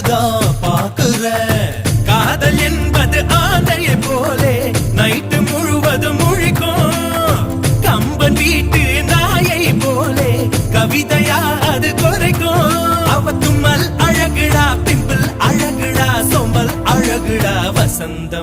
தான் பாக்குறேன். காதல் என்பது ஆந்தையை போலே நைட்டு முழுவதும் முழிக்கும். கம்பன் வீட்டு நாயை போலே கவிதையா அது குறைக்கும். அவ தும்மல் அழகுடா, பிம்பிள் அழகுடா, சோம்பல் அழகுடா, வசந்தம்